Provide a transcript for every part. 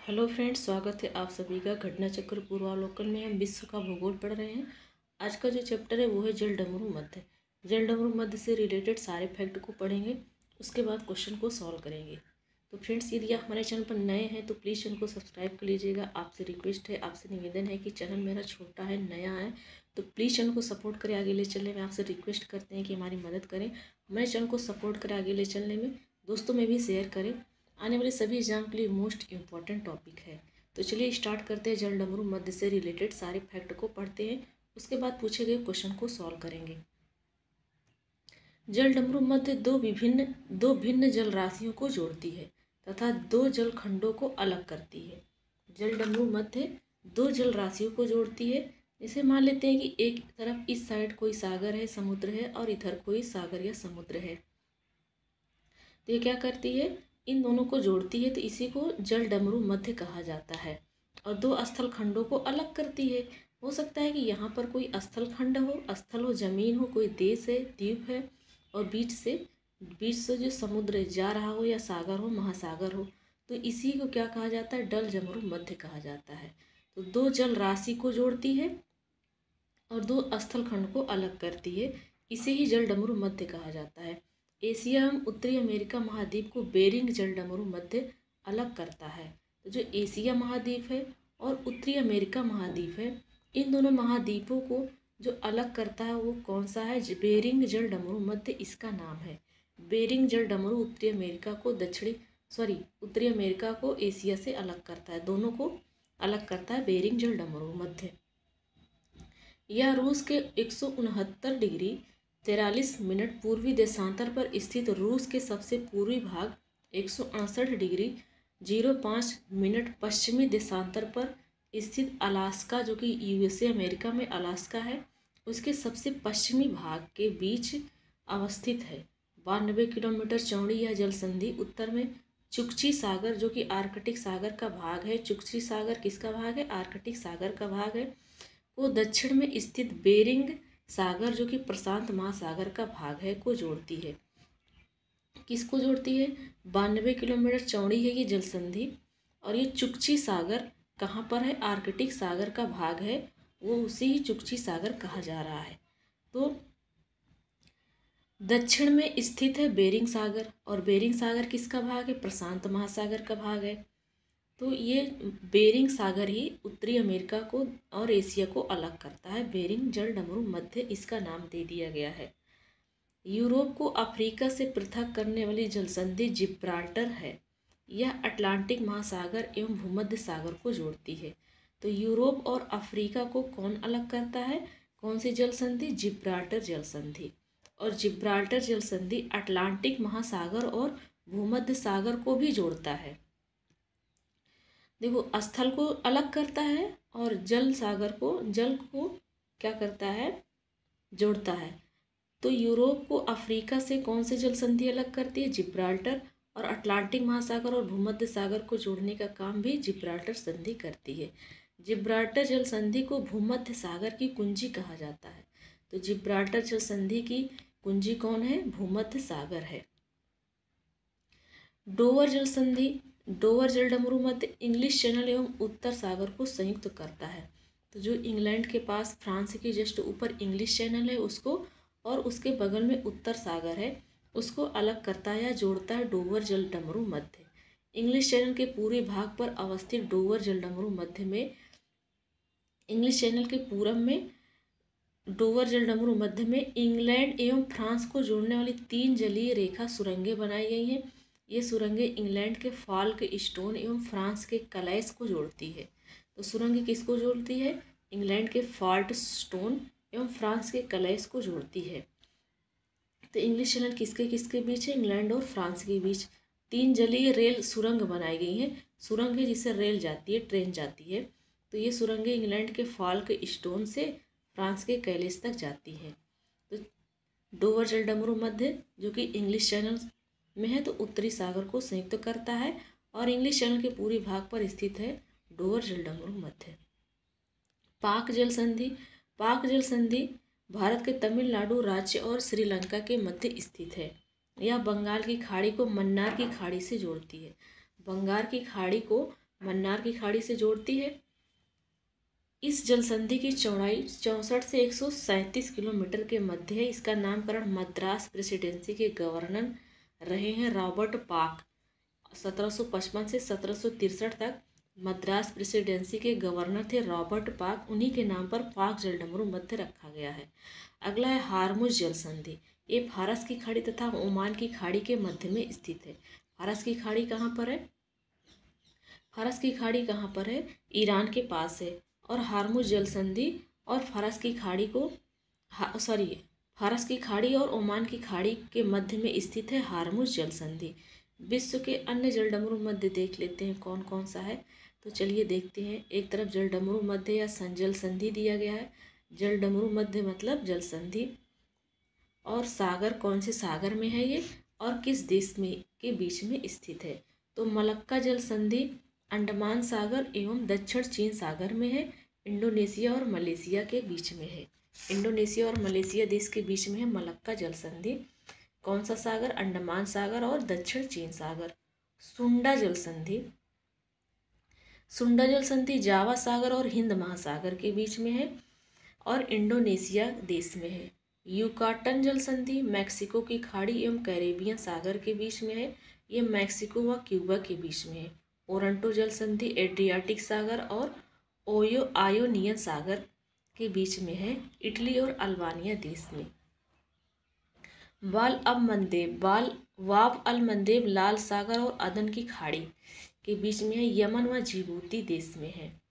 Hello friends, स्वागत है आप सभी का घटना चक्र पूर्वावलोकन में। हम विश्व का भूगोल पढ़ रहे हैं। आज का जो चैप्टर है वो है जल डमरू मध्य। जल डमरू मध्य से रिलेटेड सारे फैक्ट को पढ़ेंगे, उसके बाद क्वेश्चन को सॉल्व करेंगे। तो फ्रेंड्स, यदि आप हमारे चैनल पर नए हैं तो प्लीज़ चैनल को सब्सक्राइब कर लीजिएगा। आपसे रिक्वेस्ट है, आपसे निवेदन है कि चैनल मेरा छोटा है, नया है, तो प्लीज़ चैनल को सपोर्ट करें आगे ले चलने में। आपसे रिक्वेस्ट करते हैं कि हमारी मदद करें, हमारे चैनल को सपोर्ट करें आगे ले चलने में, दोस्तों में भी शेयर करें। आने वाले सभी एग्जाम के लिए मोस्ट इम्पॉर्टेंट टॉपिक है। तो चलिए स्टार्ट करते हैं। जल डमरू मध्य से रिलेटेड सारे फैक्ट को पढ़ते हैं, उसके बाद पूछे गए क्वेश्चन को सॉल्व करेंगे। जल डमरू मध्य दो भिन्न जल राशियों को जोड़ती है तथा दो जल खंडों को अलग करती है। जल डमरू मध्य दो जल राशियों को जोड़ती है। जैसे मान लेते हैं कि एक तरफ इस साइड कोई सागर है, समुद्र है, और इधर कोई सागर या समुद्र है। तो ये क्या करती है, इन दोनों को जोड़ती है, तो इसी को जल डमरू मध्य कहा जाता है। और दो स्थल खंडों को अलग करती है। हो सकता है कि यहाँ पर कोई स्थल खंड हो, स्थल हो, जमीन हो, कोई देश है, द्वीप है, और बीच से जो समुद्र जा रहा हो, या सागर हो, महासागर हो, तो इसी को क्या कहा जाता है, जल डमरू मध्य कहा जाता है। तो दो जल राशि को जोड़ती है और दो स्थल खंड को अलग करती है, इसे ही जल डमरू मध्य कहा जाता है। एशिया एवं उत्तरी अमेरिका महाद्वीप को बेरिंग जल डमरू मध्य अलग करता है। तो जो एशिया महाद्वीप है और उत्तरी अमेरिका महाद्वीप है, इन दोनों महाद्वीपों को जो अलग करता है वो कौन सा है, बेरिंग जल डमरू मध्य इसका नाम है। बेरिंग जल डमरू उत्तरी अमेरिका को एशिया से अलग करता है, दोनों को अलग करता है बेरिंग जल डमरू मध्य। यह रूस के 169 डिग्री 43 मिनट पूर्वी देशांतर पर स्थित रूस के सबसे पूर्वी भाग 168 डिग्री 05 मिनट पश्चिमी देशांतर पर स्थित अलास्का, जो कि यूएसए अमेरिका में अलास्का है, उसके सबसे पश्चिमी भाग के बीच अवस्थित है। 92 किलोमीटर चौड़ी यह जलसंधि उत्तर में चुकची सागर, जो कि आर्कटिक सागर का भाग है, चुकची सागर किसका भाग है, आर्कटिक सागर का भाग है, को दक्षिण में स्थित बेरिंग सागर, जो कि प्रशांत महासागर का भाग है, को जोड़ती है। किसको जोड़ती है, 92 किलोमीटर चौड़ी है ये जलसंधि, और ये चुकची सागर कहाँ पर है, आर्कटिक सागर का भाग है, वो उसी ही चुकची सागर कहा जा रहा है। तो दक्षिण में स्थित है बेरिंग सागर, और बेरिंग सागर किसका भाग है, प्रशांत महासागर का भाग है। तो ये बेरिंग सागर ही उत्तरी अमेरिका को और एशिया को अलग करता है। बेरिंग जल डमरू मध्य इसका नाम दे दिया गया है। यूरोप को अफ्रीका से पृथक करने वाली जलसंधि जिब्राल्टर है। यह अटलांटिक महासागर एवं भूमध्य सागर को जोड़ती है। तो यूरोप और अफ्रीका को कौन अलग करता है, कौन सी जलसंधि, जिब्राल्टर जलसंधि। और जिब्राल्टर जलसंधि अटलांटिक महासागर और भूमध्य सागर को भी जोड़ता है। देखो, स्थल को अलग करता है और जल को क्या करता है, जोड़ता है। तो यूरोप को अफ्रीका से कौन सी जल संधि अलग करती है, जिब्राल्टर, और अटलांटिक महासागर और भूमध्य सागर को जोड़ने का काम भी जिब्राल्टर संधि करती है। जिब्राल्टर जल संधि को भूमध्य सागर की कुंजी कहा जाता है। तो जिब्राल्टर जल संधि की कुंजी कौन है, भूमध्य सागर है। डोवर जल संधि, डोवर जल डमरू मध्य इंग्लिश चैनल एवं उत्तर सागर को संयुक्त करता है। तो जो इंग्लैंड के पास फ्रांस के जस्ट ऊपर इंग्लिश चैनल है उसको, और उसके बगल में उत्तर सागर है, उसको अलग करता है या जोड़ता है डोवर जल डमरू मध्य। इंग्लिश चैनल के पूरे भाग पर अवस्थित डोवर जल डमरू मध्य में, इंग्लिश चैनल के पूरब में डोवर जल डमरू मध्य में इंग्लैंड एवं फ्रांस को जोड़ने वाली 3 जलीय रेखा सुरंगें बनाई गई हैं। ये सुरंगें इंग्लैंड के फाल्क स्टोन एवं फ्रांस के कलैस को जोड़ती है। तो सुरंग किसको जोड़ती है, इंग्लैंड के फाल्ट स्टोन एवं फ्रांस के कलैस को जोड़ती है। तो इंग्लिश चैनल किसके किसके बीच है, इंग्लैंड और फ्रांस के बीच 3 जलीय रेल सुरंग बनाई गई हैं। सुरंग है जिससे रेल जाती है, ट्रेन जाती है। तो ये सुरंगें इंग्लैंड के फाल्क स्टोन से फ्रांस के कैलेस तक जाती हैं। तो डोवर जल डमरू मध्य जो कि इंग्लिश चैनल में है, तो उत्तरी सागर को संयुक्त करता है, और इंग्लिश चैनल के पूरी भाग पर स्थित है डोवर जल डमरू मध्य। पाक जल संधि, पाक जल संधि भारत के तमिलनाडु राज्य और श्रीलंका के मध्य स्थित है। यह बंगाल की खाड़ी को मन्नार की खाड़ी से जोड़ती है। बंगाल की खाड़ी को मन्नार की खाड़ी से जोड़ती है। इस जल संधि की चौड़ाई 64 से 137 किलोमीटर के मध्य है। इसका नामकरण मद्रास प्रेसिडेंसी के गवर्नर रहे हैं रॉबर्ट पाक। 1755 से 1763 तक मद्रास प्रेसिडेंसी के गवर्नर थे रॉबर्ट पाक। उन्हीं के नाम पर पाक जलडमरू मध्य रखा गया है। अगला है हार्मुज जल संधि। ये फारस की खाड़ी तथा ओमान की खाड़ी के मध्य में स्थित है। फारस की खाड़ी कहाँ पर है? फारस की खाड़ी कहाँ पर है? ईरान के पास है। और हार्मुज जल संधि और फारस की खाड़ी को फारस की खाड़ी और ओमान की खाड़ी के मध्य में स्थित है हार्मुज जल संधि। विश्व के अन्य जलडमरू मध्य देख लेते हैं कौन कौन सा है। तो चलिए देखते हैं। एक तरफ जलडमरू मध्य या जल संधि दिया गया है। जलडमरू मध्य मतलब जल संधि। और सागर कौन से सागर में है ये और किस देश में के बीच में स्थित है? तो मलक्का जल संधि अंडमान सागर एवं दक्षिण चीन सागर में है। इंडोनेशिया और मलेशिया के बीच में है। इंडोनेशिया और मलेशिया देश के बीच में है मलक्का जल संधि। कौन सा सागर? अंडमान सागर और दक्षिण चीन सागर। सुंडा जल संधि। सुंडा जल संधि जावा सागर और हिंद महासागर के बीच में है और इंडोनेशिया देश में है। यूकाटन जल संधि मैक्सिको की खाड़ी एवं कैरेबियन सागर के बीच में है। ये मैक्सिको व क्यूबा के बीच में है। ओरंटो जल संधि एड्रियाटिक सागर और आयोनियन सागर के बीच में है, इटली और अल्बानिया देश में। वाब अल मंदेब लाल सागर और अदन की खाड़ी के बीच में है। यमन व जिबूती देश में है।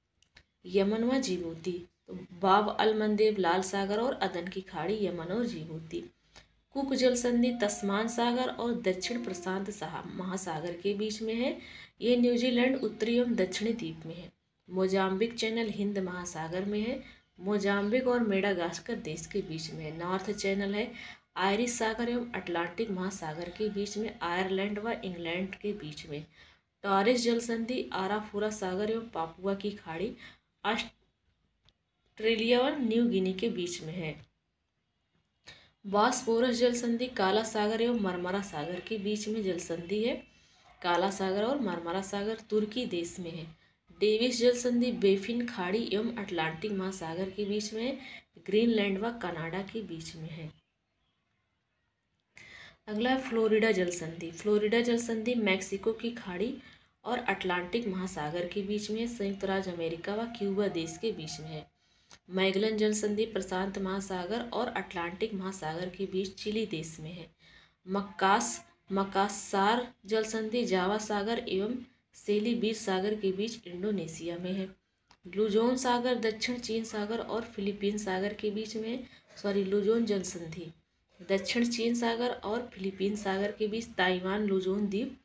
यमन व जिबूती। तो बाब अल मंदेब लाल सागर और अदन की खाड़ी यमन और जिबूती। कुक जल संधि तस्मान सागर और दक्षिण प्रशांत महासागर के बीच में है। ये न्यूजीलैंड उत्तरी एवं दक्षिणी द्वीप में है। मोजाम्बिक चैनल हिंद महासागर में है। मोजाम्बिक और मेडागास्कर देश के बीच में है। नॉर्थ चैनल है आयरिश सागर एवं अटलांटिक महासागर के बीच में, आयरलैंड व इंग्लैंड के बीच में। टॉरेस जल संधि आराफुरा सागर एवं पापुआ की खाड़ी ऑस्ट्रेलिया व न्यू गिनी के बीच में है। बॉस्फोरस जल संधि काला सागर एवं मरमरा सागर के बीच में जल संधि है। काला सागर और मरमरा सागर तुर्की देश में है। डेविस जल संधि बेफिन खाड़ी एवं अटलांटिक महासागर के बीच में है। ग्रीनलैंड व कनाडा के बीच में है। अगला फ्लोरिडा जल संधि। फ्लोरिडा जल संधि मैक्सिको की खाड़ी और अटलांटिक महासागर के बीच में, संयुक्त राज्य अमेरिका व क्यूबा देश के बीच में है। मैगलन जल संधि प्रशांत महासागर और अटलांटिक महासागर के बीच चिली देश में है। मकास्सार जल संधि जावा सागर एवं सेलीबीर सागर के बीच इंडोनेशिया में है। लुजोन सागर दक्षिण चीन सागर और फिलीपीन सागर के बीच में लुजोन जल संधि दक्षिण चीन सागर और फिलीपीन सागर के बीच ताइवान लुजोन द्वीप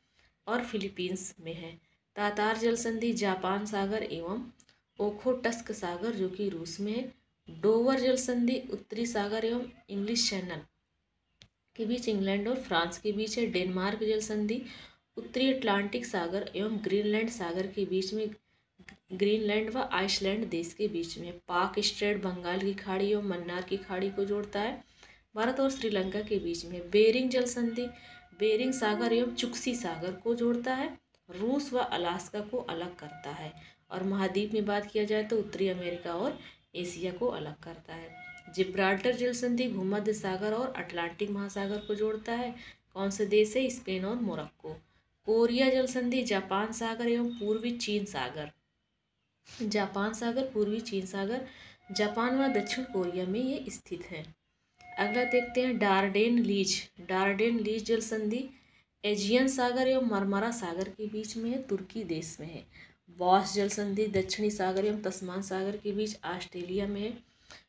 और फिलीपींस में है। तातार जल संधि जापान सागर एवं ओखोटस्क सागर जो कि रूस में है। डोवर जल संधि उत्तरी सागर एवं इंग्लिश चैनल के बीच इंग्लैंड और फ्रांस के बीच है। डेनमार्क जल संधि उत्तरी अटलांटिक सागर एवं ग्रीनलैंड सागर के बीच में, ग्रीनलैंड व आइसलैंड देश के बीच में। पाक स्ट्रेट बंगाल की खाड़ी एवं मन्नार की खाड़ी को जोड़ता है। भारत और श्रीलंका के बीच में। बेरिंग जल संधि बेरिंग सागर एवं चुक्सी सागर को जोड़ता है। रूस व अलास्का को अलग करता है। और महाद्वीप में बात किया जाए तो उत्तरी अमेरिका और एशिया को अलग करता है। जिब्राल्टर जल संधि भूमध्य सागर और अटलांटिक महासागर को जोड़ता है। कौन से देश है? स्पेन और मोरक्को। कोरिया जल संधि जापान सागर एवं पूर्वी चीन सागर। जापान सागर, पूर्वी चीन सागर जापान व दक्षिण कोरिया में ये स्थित है। अगला देखते हैं डार्डेन लीज जल संधि एजियन सागर एवं मरमरा सागर के बीच में है, तुर्की देश में है। बॉस जल संधि दक्षिणी सागर एवं तस्मान सागर के बीच ऑस्ट्रेलिया में है।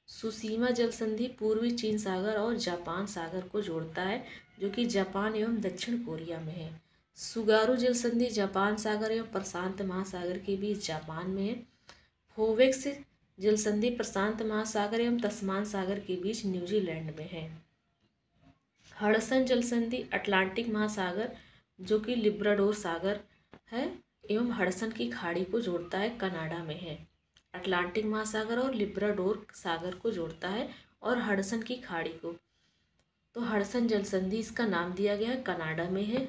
सुसीमा जल संधि पूर्वी चीन सागर और जापान सागर को जोड़ता है, जो कि जापान एवं दक्षिण कोरिया में है। सुगारू जल संधि जापान सागर एवं प्रशांत महासागर के बीच जापान में है। फोवेक्स जल संधि प्रशांत महासागर एवं तस्मान सागर के बीच न्यूजीलैंड में है। हडसन जल संधि अटलांटिक महासागर जो कि लिब्राडोर सागर है एवं हडसन की खाड़ी को जोड़ता है, कनाडा में है। अटलांटिक महासागर और लिब्राडोर सागर को जोड़ता है और हडसन की खाड़ी को। तो हडसन जल संधि इसका नाम दिया गया है, कनाडा में है।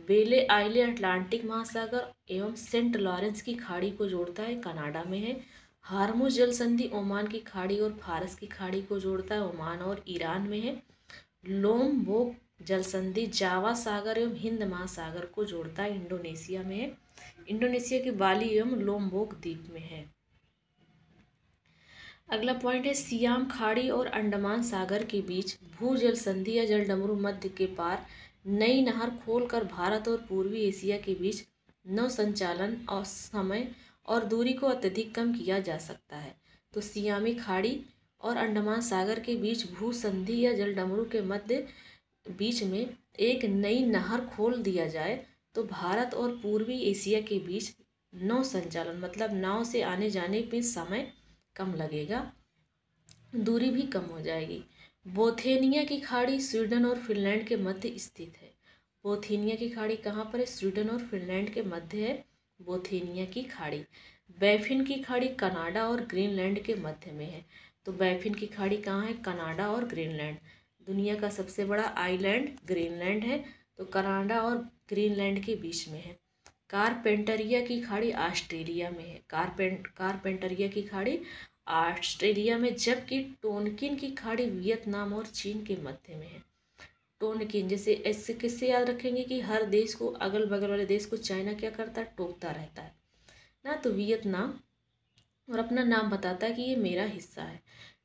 बेले आइले अटलांटिक महासागर एवं सेंट लॉरेंस की खाड़ी को जोड़ता है, कनाडा में है। हार्मुज जल संधि ओमान की खाड़ी और फारस की खाड़ी को जोड़ता है, ओमान और ईरान में है। लोम्बोक जल संधि जावा सागर एवं हिंद महासागर को जोड़ता है, इंडोनेशिया में है। इंडोनेशिया के बाली एवं लोम्बोक द्वीप में है। अगला पॉइंट है सियाम खाड़ी और अंडमान सागर के बीच भू जल संधि या जलडमरू मध्य के पार नई नहर खोलकर भारत और पूर्वी एशिया के बीच नौ संचालन और समय और दूरी को अत्यधिक कम किया जा सकता है। तो सियामी खाड़ी और अंडमान सागर के बीच भू संधि या जलडमरू के मध्य बीच में एक नई नहर खोल दिया जाए तो भारत और पूर्वी एशिया के बीच नौ संचालन मतलब नाव से आने जाने में समय कम लगेगा, दूरी भी कम हो जाएगी। बोथेनिया की खाड़ी स्वीडन और फिनलैंड के मध्य स्थित है। बोथेनिया की खाड़ी कहाँ पर है? स्वीडन और फिनलैंड के मध्य है बोथेनिया की खाड़ी। बैफिन की खाड़ी कनाडा और ग्रीनलैंड के मध्य में है। तो बैफिन की खाड़ी कहाँ है? कनाडा और ग्रीनलैंड। दुनिया का सबसे बड़ा आइलैंड ग्रीनलैंड है, तो कनाडा और ग्रीनलैंड के बीच में है। कारपेंटरिया की खाड़ी ऑस्ट्रेलिया में है। कारपेंटरिया की खाड़ी ऑस्ट्रेलिया में, जबकि टोनकिन की खाड़ी वियतनाम और चीन के मध्य में है। टोनकिन जैसे ऐसे किससे याद रखेंगे कि हर देश को, अगल बगल वाले देश को चाइना क्या करता है? टोकता रहता है ना। तो वियतनाम और अपना नाम बताता है कि ये मेरा हिस्सा है,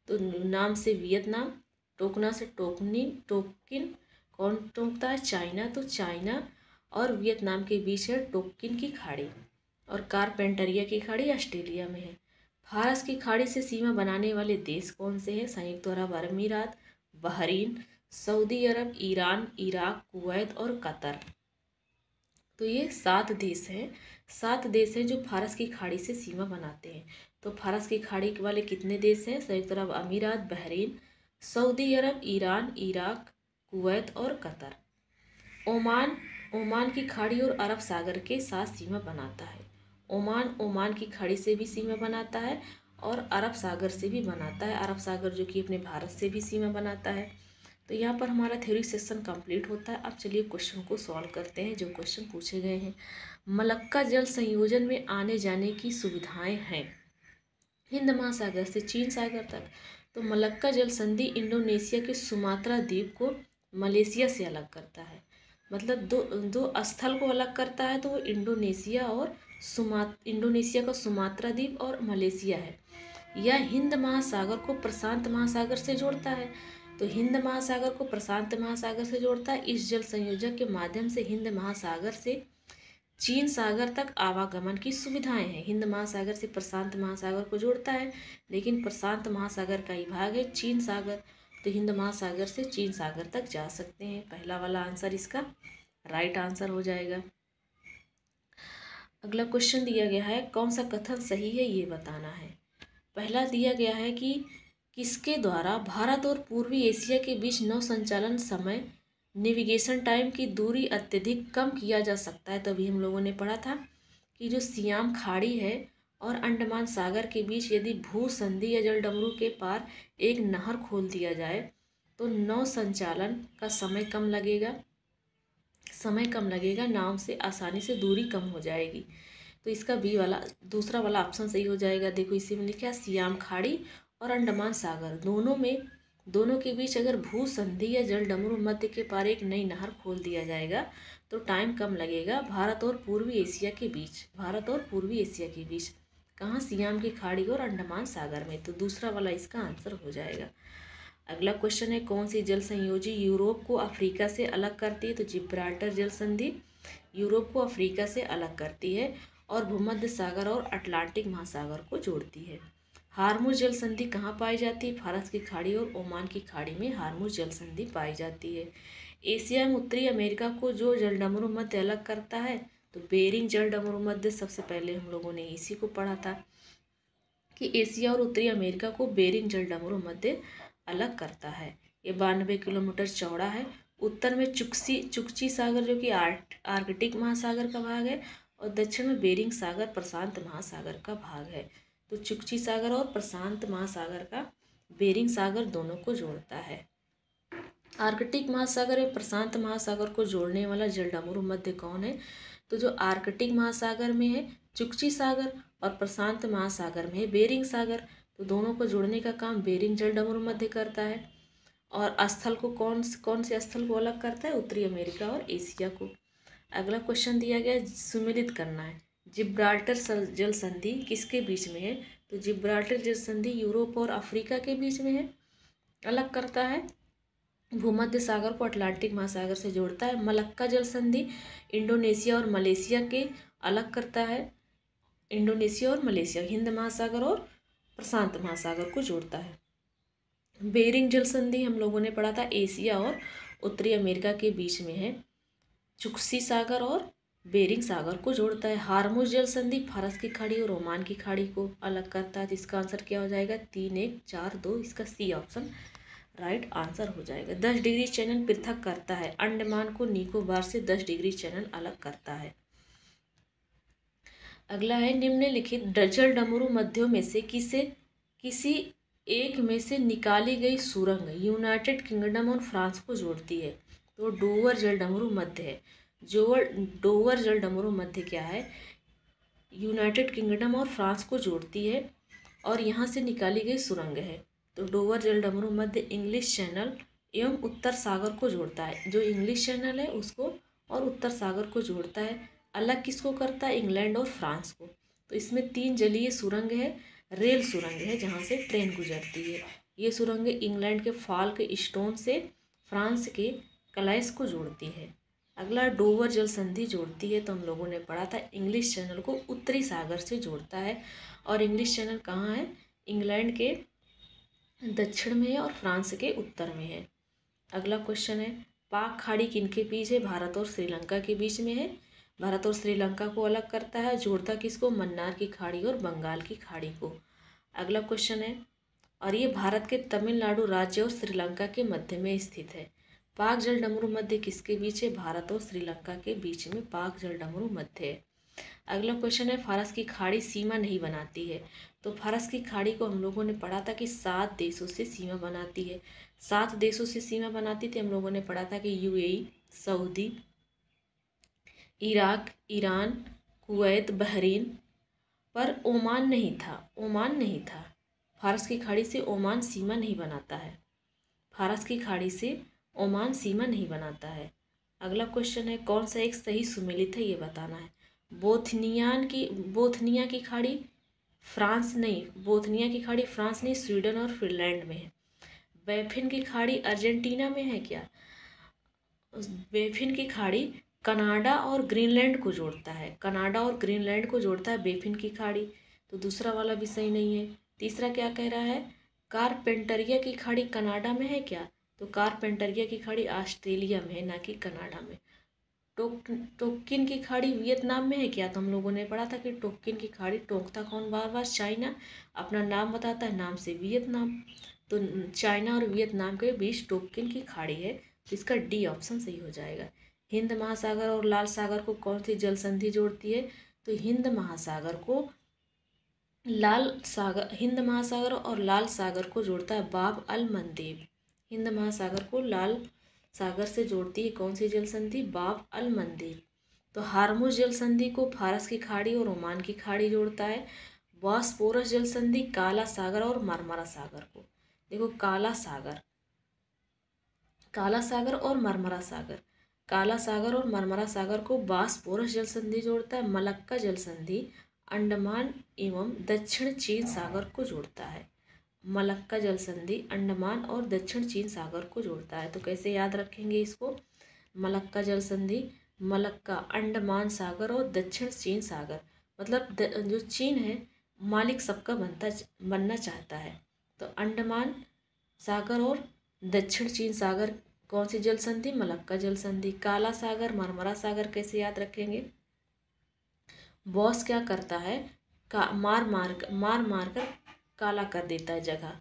तो नाम से वियतनाम, टोकना से टोकिन। कौन टोकता है? चाइना। तो चाइना और वियतनाम के बीच है टोकिन की खाड़ी। और कारपेंटरिया की खाड़ी ऑस्ट्रेलिया में है। फारस की खाड़ी से सीमा बनाने वाले देश कौन से हैं? संयुक्त अरब अमीरात, बहरीन, सऊदी अरब, ईरान, इराक, कुवैत और कतर। तो ये 7 देश हैं। 7 देश हैं जो फारस की खाड़ी से सीमा बनाते हैं। तो फारस की खाड़ी वाले कितने देश हैं? संयुक्त अरब अमीरात, बहरीन, सऊदी अरब, ईरान, इराक, कुवैत और कतर। ओमान की खाड़ी और अरब सागर के साथ सीमा बनाता है। ओमान की खाड़ी से भी सीमा बनाता है और अरब सागर से भी बनाता है। अरब सागर जो कि अपने भारत से भी सीमा बनाता है। तो यहाँ पर हमारा थ्योरी सेशन कंप्लीट होता है। अब चलिए क्वेश्चन को सॉल्व करते हैं जो क्वेश्चन पूछे गए हैं। मलक्का जल संयोजन में आने जाने की सुविधाएं हैं हिंद महासागर से चीन सागर तक। तो मलक्का जल संधि इंडोनेशिया के सुमात्रा द्वीप को मलेशिया से अलग करता है। मतलब दो स्थल को अलग करता है, तो वो इंडोनेशिया का सुमात्रा द्वीप और मलेशिया है। यह हिंद महासागर को प्रशांत महासागर से जोड़ता है। तो हिंद महासागर को प्रशांत महासागर से जोड़ता है। इस जल संयोजक के माध्यम से हिंद महासागर से चीन सागर तक आवागमन की सुविधाएं हैं। हिंद महासागर से प्रशांत महासागर को जोड़ता है, लेकिन प्रशांत महासागर का ही भाग है चीन सागर। तो हिंद महासागर से चीन सागर तक जा सकते हैं। पहला वाला आंसर इसका राइट आंसर हो जाएगा। अगला क्वेश्चन दिया गया है, कौन सा कथन सही है ये बताना है। पहला दिया गया है कि किसके द्वारा भारत और पूर्वी एशिया के बीच नौ संचालन समय नेविगेशन टाइम की दूरी अत्यधिक कम किया जा सकता है। तभी हम लोगों ने पढ़ा था कि जो सियाम खाड़ी है और अंडमान सागर के बीच यदि भू संधि या जलडमरू के पार एक नहर खोल दिया जाए तो नौ संचालन का समय कम लगेगा, नाव से आसानी से दूरी कम हो जाएगी। तो इसका बी वाला दूसरा वाला ऑप्शन सही हो जाएगा। देखो इसी में लिखा है सियाम खाड़ी और अंडमान सागर दोनों के बीच अगर भू संधि या जलडमरू मध्य के पार एक नई नहर खोल दिया जाएगा तो टाइम कम लगेगा भारत और पूर्वी एशिया के बीच। कहाँ? सियाम की खाड़ी और अंडमान सागर में। तो दूसरा वाला इसका आंसर हो जाएगा। अगला क्वेश्चन है, कौन सी जल संयोजी यूरोप को अफ्रीका से अलग करती है? तो जिब्राल्टर जल संधि यूरोप को अफ्रीका से अलग करती है और भूमध्य सागर और अटलांटिक महासागर को जोड़ती है। हार्मुज जल संधि कहाँ पाई जाती है? फारस की खाड़ी और ओमान की खाड़ी में हार्मुज जल संधि पाई जाती है। एशिया एवं उत्तरी अमेरिका को जो जलडमरू मध्य अलग करता है तो बेरिंग जलडमरू मध्य। सबसे पहले हम लोगों ने इसी को पढ़ा था कि एशिया और उत्तरी अमेरिका को बेरिंग जलडमरू मध्य अलग करता है। ये 92 किलोमीटर चौड़ा है। उत्तर में चुकची सागर जो कि आर्कटिक महासागर का भाग है और दक्षिण में बेरिंग सागर प्रशांत महासागर का भाग है। तो चुकची सागर और प्रशांत महासागर का बेरिंग सागर दोनों को जोड़ता है। आर्कटिक महासागर एवं प्रशांत महासागर को जोड़ने वाला जलडमरू मध्य कौन है? तो जो आर्कटिक महासागर में है चुक्ची सागर और प्रशांत महासागर में है बेरिंग सागर। तो दोनों को जोड़ने का काम बेरिंग जलडमरू मध्य करता है। और स्थल को कौन से स्थल को अलग करता है? उत्तरी अमेरिका और एशिया को। अगला क्वेश्चन दिया गया है, सुमेलित करना है। जिब्राल्टर जल संधि किसके बीच में है? तो जिब्राल्टर जल संधि यूरोप और अफ्रीका के बीच में है। अलग करता है भूमध्य सागर को अटलांटिक महासागर से जोड़ता है। मलक्का जल संधि इंडोनेशिया और मलेशिया के अलग करता है। इंडोनेशिया और मलेशिया हिंद महासागर और प्रशांत महासागर को जोड़ता है। बेरिंग जल संधि हम लोगों ने पढ़ा था एशिया और उत्तरी अमेरिका के बीच में है। चुक्सी सागर और बेरिंग सागर को जोड़ता है। हार्मुज जल संधि फारस की खाड़ी और ओमान की खाड़ी को अलग करता है। तो इसका आंसर क्या हो जाएगा? 3, 1, 4, 2। इसका सी ऑप्शन राइट आंसर हो जाएगा। 10 डिग्री चैनल पृथक करता है। अंडमान को निकोबार से 10 डिग्री चैनल अलग करता है। अगला है निम्नलिखित जल डमरू मध्यों में से किसी एक में से निकाली गई सुरंग यूनाइटेड किंगडम और फ्रांस को जोड़ती है। तो डोवर जल डमरू मध्य है। डोवर जल डमरू मध्य क्या है? यूनाइटेड किंगडम और फ्रांस को जोड़ती है और यहाँ से निकाली गई सुरंग है। तो डोवर जल डमरू मध्य इंग्लिश चैनल एवं उत्तर सागर को जोड़ता है। जो इंग्लिश चैनल है उसको और उत्तर सागर को जोड़ता है। अलग किसको करता है? इंग्लैंड और फ्रांस को। तो इसमें 3 जलीय सुरंग है, रेल सुरंग है जहाँ से ट्रेन गुजरती है। ये सुरंग इंग्लैंड के फाल्क स्टोन से फ्रांस के कलाइस को जोड़ती है। अगला डोवर जल संधि जोड़ती है। तो हम लोगों ने पढ़ा था इंग्लिश चैनल को उत्तरी सागर से जोड़ता है। और इंग्लिश चैनल कहाँ है? इंग्लैंड के दक्षिण में है और फ्रांस के उत्तर में है। अगला क्वेश्चन है पाक खाड़ी किनके बीच है? भारत और श्रीलंका के बीच में है। भारत और श्रीलंका को अलग करता है। जोड़ता किसको? मन्नार की खाड़ी और बंगाल की खाड़ी को। अगला क्वेश्चन है और ये भारत के तमिलनाडु राज्य और श्रीलंका के मध्य में स्थित है। पाक जल डमरू मध्य किसके बीच है? भारत और श्रीलंका के बीच में पाक जल डमरू मध्य है। अगला क्वेश्चन है फारस की खाड़ी सीमा नहीं बनाती है। तो फारस की खाड़ी को हम लोगों ने पढ़ा था कि 7 देशों से सीमा बनाती है। 7 देशों से सीमा बनाती थी। हम लोगों ने पढ़ा था कि UAE, Saudi, Iraq, Iran, Kuwait, Bahrain, पर ओमान नहीं था। ओमान नहीं था। फारस की खाड़ी से ओमान सीमा नहीं बनाता है। फारस की खाड़ी से ओमान सीमा नहीं बनाता है। अगला क्वेश्चन है कौन सा एक सही सुमेलित है ये बताना है। बोथनिया की खाड़ी फ्रांस नहीं, बोथनिया की खाड़ी फ्रांस नहीं स्वीडन और फिनलैंड में है। बैफिन की खाड़ी अर्जेंटीना में है क्या? बैफिन की खाड़ी कनाडा और ग्रीनलैंड को जोड़ता है। कनाडा और ग्रीनलैंड को जोड़ता है बैफिन की खाड़ी। तो दूसरा वाला भी सही नहीं है। तीसरा क्या कह रहा है? कारपेंटरिया की खाड़ी कनाडा में है क्या? तो कारपेंटरिया की खाड़ी ऑस्ट्रेलिया में है ना कि कनाडा में। टोक्किन की खाड़ी वियतनाम में है क्या? तो हम लोगों ने पढ़ा था कि टोक्किन की खाड़ी टोकता कौन बार बार? चाइना। अपना नाम बताता है, नाम से वियतनाम। तो चाइना और वियतनाम के बीच टोक्किन की खाड़ी है। तो इसका डी ऑप्शन सही हो जाएगा। हिंद महासागर और लाल सागर को कौन सी जल संधि जोड़ती है? तो हिंद महासागर और लाल सागर को जोड़ता है बाब अल मंदेब। हिंद महासागर को लाल सागर से जोड़ती है कौन सी जल संधि? बाब अल मंदेब। तो हार्मुज जल संधि को फारस की खाड़ी और ओमान की खाड़ी जोड़ता है। बॉस्फोरस जल संधि काला सागर और मरमरा सागर को। देखो काला सागर और मरमरा सागर, काला सागर और मरमरा सागर को बॉस्फोरस जल संधि जोड़ता है। मलक्का जल संधि अंडमान एवं दक्षिण चीन सागर को जोड़ता है। मलक्का जल संधि अंडमान और दक्षिण चीन सागर को जोड़ता है। तो कैसे याद रखेंगे इसको? मलक्का जल संधि, मलक्का अंडमान सागर और दक्षिण चीन सागर, मतलब जो चीन है मालिक सबका बनना चाहता है। तो अंडमान सागर और दक्षिण चीन सागर कौन सी जल संधि? मलक्का जल संधि। काला सागर, मरमरा सागर कैसे याद रखेंगे? बॉस क्या करता है? मार मार कर काला कर देता है, जगह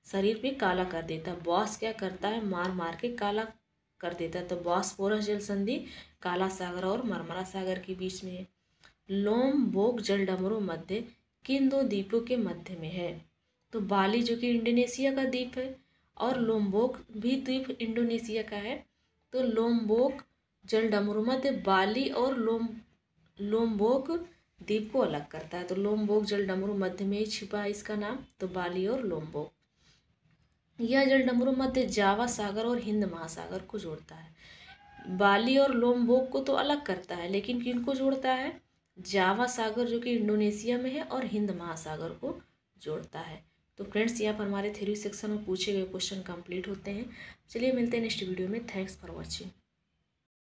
शरीर पे काला कर देता है। बॉस क्या करता है? मार मार के काला कर देता है। तो बॉस्फोरस जल संधि काला सागर और मरमरा सागर के बीच में है। लोमबोक जल डमरू मध्य किन 2 द्वीपों के मध्य में है? तो बाली जो कि इंडोनेशिया का द्वीप है और लोम्बोक भी द्वीप इंडोनेशिया का है। तो लोम्बोक जलडमरू मध्य बाली और लोम्बोक द्वीप को अलग करता है। तो लोम्बोक जलडमरू मध्य में ही छिपा है इसका नाम, तो बाली और लोम्बोक। यह जलडमरू मध्य जावा सागर और हिंद महासागर को जोड़ता है। बाली और लोम्बोक को तो अलग करता है, लेकिन किनको जोड़ता है? जावा सागर जो कि इंडोनेशिया में है और हिंद महासागर को जोड़ता है। तो फ्रेंड्स, यहाँ पर हमारे थ्योरी सेक्शन में पूछे गए क्वेश्चन कंप्लीट होते हैं। चलिए मिलते हैं नेक्स्ट वीडियो में। Thanks for watching.